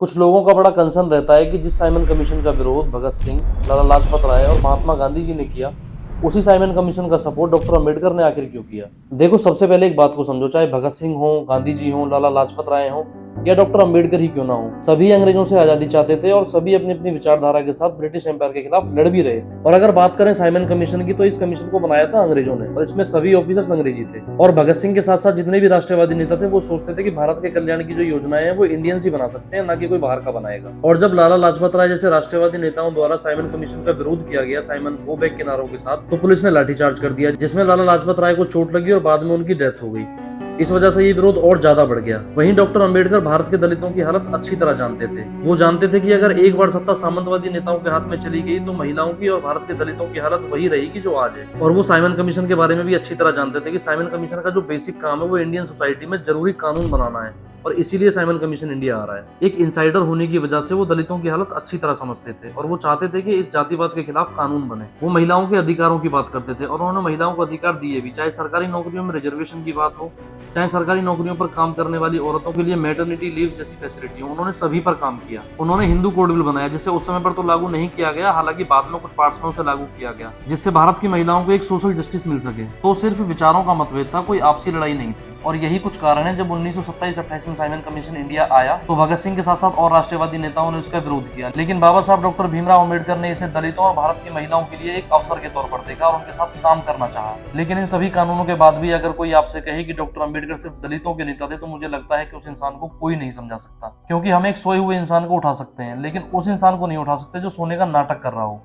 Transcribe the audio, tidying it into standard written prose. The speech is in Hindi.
कुछ लोगों का बड़ा कंसर्न रहता है कि जिस साइमन कमीशन का विरोध भगत सिंह, लाला लाजपत राय और महात्मा गांधी जी ने किया, उसी साइमन कमीशन का सपोर्ट डॉक्टर अंबेडकर ने आखिर क्यों किया। देखो, सबसे पहले एक बात को समझो, चाहे भगत सिंह हो, गांधी जी हो, लाला लाजपत राय हो या डॉक्टर अंबेडकर ही क्यों ना हो, सभी अंग्रेजों से आजादी चाहते थे और सभी अपनी अपनी विचारधारा के साथ ब्रिटिश एम्पायर के खिलाफ लड़ भी रहे थे। और अगर बात करें साइमन कमीशन की, तो इस कमीशन को बनाया था अंग्रेजों ने और इसमें सभी ऑफिसर्स अंग्रेजी थे। और भगत सिंह के साथ साथ जितने भी राष्ट्रवादी नेता थे वो सोचते थे कि भारत के कल्याण की जो योजनाएं हैं वो इंडियंस ही बना सकते हैं, ना कि कोई बाहर का बनाएगा। और जब लाला लाजपत राय जैसे राष्ट्रवादी नेताओं द्वारा साइमन कमीशन का विरोध किया गया, साइमन गो बैक के नारों के साथ, तो पुलिस ने लाठीचार्ज कर दिया, जिसमें लाला लाजपत राय को चोट लगी और बाद में उनकी डेथ हो गई। इस वजह से ये विरोध और ज्यादा बढ़ गया। वहीं डॉक्टर अंबेडकर भारत के दलितों की हालत अच्छी तरह जानते थे। वो जानते थे कि अगर एक बार सत्ता सामंतवादी नेताओं के हाथ में चली गई तो महिलाओं की और भारत के दलितों की हालत वही रहेगी जो आज है। और वो साइमन कमीशन के बारे में भी अच्छी तरह जानते थे कि साइमन कमीशन का जो बेसिक काम है वो इंडियन सोसाइटी में जरूरी कानून बनाना है, और इसीलिए साइमन कमीशन इंडिया आ रहा है। एक इंसाइडर होने की वजह से वो दलितों की हालत अच्छी तरह समझते थे और वो चाहते थे कि इस जातिवाद के खिलाफ कानून बने। वो महिलाओं के अधिकारों की बात करते थे और उन्होंने महिलाओं को अधिकार दिए भी, चाहे सरकारी नौकरियों में रिजर्वेशन की बात हो, चाहे सरकारी नौकरियों पर काम करने वाली औरतों के लिए मैटरनिटी लीव जैसी फैसिलिटी हो, उन्होंने सभी पर काम किया। उन्होंने हिंदू कोड बिल बनाया, जिसे उस समय पर तो लागू नहीं किया गया, हालांकि बाद में कुछ पार्ट्स में उसे लागू किया गया, जिससे भारत की महिलाओं को एक सोशल जस्टिस मिल सके। तो सिर्फ विचारों का मतभेद था, कोई आपसी लड़ाई नहीं थी। और यही कुछ कारण है जब 1927-28 में साइमन कमीशन इंडिया आया तो भगत सिंह के साथ साथ और राष्ट्रवादी नेताओं ने इसका विरोध किया, लेकिन बाबा साहब डॉक्टर भीमराव अंबेडकर ने इसे दलितों और भारत की महिलाओं के लिए एक अवसर के तौर पर देखा और उनके साथ काम करना चाहा। लेकिन इन सभी कानूनों के बाद भी अगर कोई आपसे कहे कि डॉक्टर अंबेडकर सिर्फ दलितों के नेता थे, तो मुझे लगता है कि उस इंसान को कोई नहीं समझा सकता, क्योंकि हम एक सोए हुए इंसान को उठा सकते हैं लेकिन उस इंसान को नहीं उठा सकते जो सोने का नाटक कर रहा हो।